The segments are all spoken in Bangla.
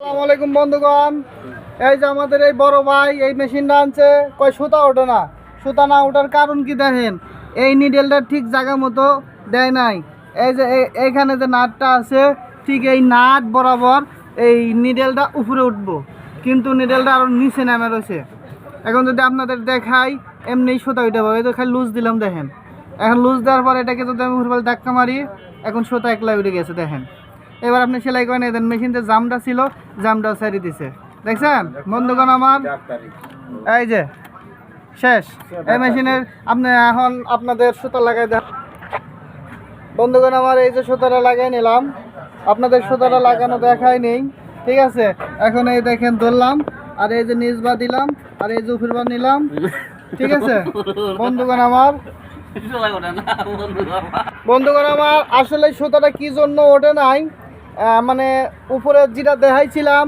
আসসালামু আলাইকুম বন্ধুগণ, এই যে আমাদের এই বড় ভাই এই মেশিনটা আনছে, কয় সুতা ওঠে না। সুতা না ওঠার কারণ কি দেখেন, এই নিডেলটা ঠিক জায়গা মতো দেয় নাই। এই যে এইখানে যে নাটটা আছে, ঠিক এই নাট বরাবর এই নিডেলটা উপরে উঠবো, কিন্তু নিডেলটা আরও নিচে নেমে রয়েছে। এখন যদি আপনাদের দেখাই, এমনি সুতা উঠে পাবে, এই তো খালি লুজ দিলাম দেখেন। এখন লুজ দেওয়ার পর এটাকে যদি আমি উপরে ধাক্কা মারি, এখন সুতা একলা উঠে গেছে দেখেন। এবার আপনি সেলাই করেন, এদের মেশিনতে জামটা ছিল, জামটাও ছাড়িয়ে দিছে, দেখছেন বন্ধুগণ আমার। এই যে শেষ এই মেশিনের। আপনি এখন আপনাদের সুতা লাগাই দেন বন্ধুগণ আমার। এই যে সুতাটা লাগাই নিলাম, আপনাদের সুতাটা লাগানো দেখাই নেই, ঠিক আছে। এখন এই দেখেন ধরলাম, আর এই যে নিচ বা দিলাম, আর এই যে উপর বা নিলাম, ঠিক আছে বন্ধুগণ আমার। বন্ধুগণ আমার আসলে সুতাটা কি জন্য ওঠে নাই, মানে উপরে যেটা দেখাইছিলাম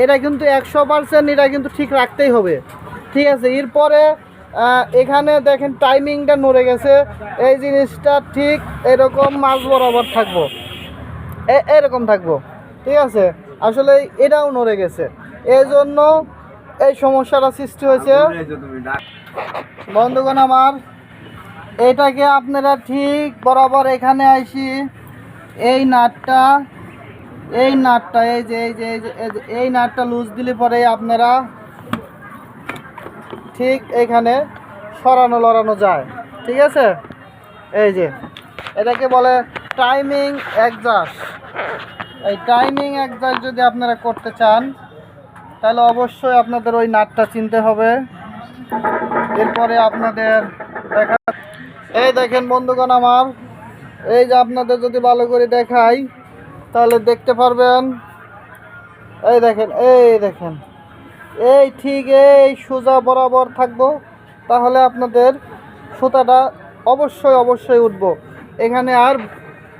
এটা কিন্তু 100% এটা কিন্তু ঠিক রাখতেই হবে, ঠিক আছে। এরপরে এখানে দেখেন টাইমিংটা নড়ে গেছে, এই জিনিসটা ঠিক এরকম মাঝ বরাবর থাকবো, এরকম থাকবো, ঠিক আছে। আসলে এটাও নড়ে গেছে, এই জন্য এই সমস্যাটা সৃষ্টি হয়েছে বন্ধুগণ আমার। এটাকে আপনারা ঠিক বরাবর এখানে আসি, এই নাটটা এই যে এই নাটটা লুজ দিলে পরে আপনারা ঠিক এইখানে সরানো লড়ানো যায়, ঠিক আছে। এই যে এটাকে বলে টাইমিং অ্যাডজাস্ট। এই টাইমিং অ্যাডজাস্ট যদি আপনারা করতে চান, তাহলে অবশ্যই আপনাদের ওই নাটটা চিনতে হবে। এরপরে আপনাদের দেখা, এই দেখেন বন্ধুগণ আমার, এই যে আপনাদের যদি ভালো করে দেখাই তাহলে দেখতে পারবেন। এই দেখেন, এই ঠিক এই সোজা বরাবর থাকবো, তাহলে আপনাদের সুতাটা অবশ্যই উঠবো এখানে আর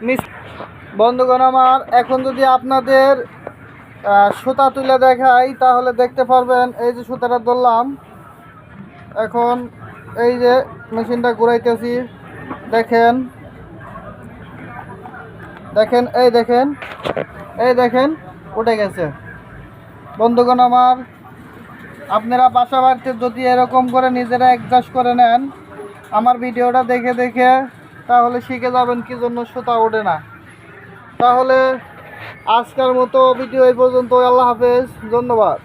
মিস। বন্ধুগণ আমার এখন যদি আপনাদের সুতা তুলে দেখাই তাহলে দেখতে পারবেন। এই যে সুতাটা ধরলাম, এখন এই যে মেশিনটা ঘুরাইতেছি, দেখেন এই দেখেন উঠে গেছে বন্ধুগণ আমার। আপনারা বাসা বাড়িতে যদি এরকম করে নিজেরা অ্যাডজাস্ট করে নেন, আমার ভিডিওটা দেখে তাহলে শিখে যাবেন কি জন্য সুতা ওঠে না। তাহলে আজকের মতো ভিডিও এই পর্যন্ত, আল্লাহ হাফেজ, ধন্যবাদ।